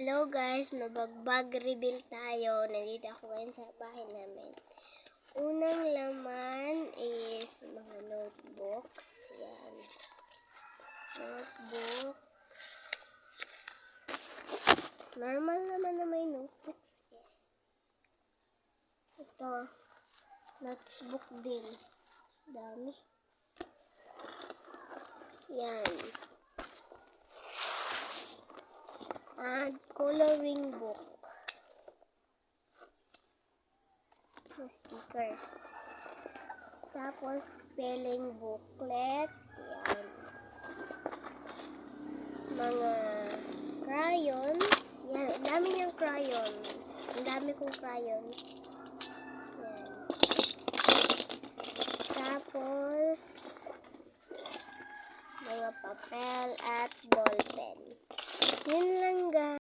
Hello guys, mabagbag reveal tayo. Nandito ako ngayon sa bahay namin. Unang laman is mga notebooks. Yan. Notebooks. Normal naman na may notebooks. Ito. Notebook din. Dami. Yan. At coloring book. Stickers. Tapos spelling booklet. Yan. Mga crayons. Yan. Ang dami niyang crayons. Ang dami kong crayons. Yan. Tapos mga papel at ballpen. Yun lang guys.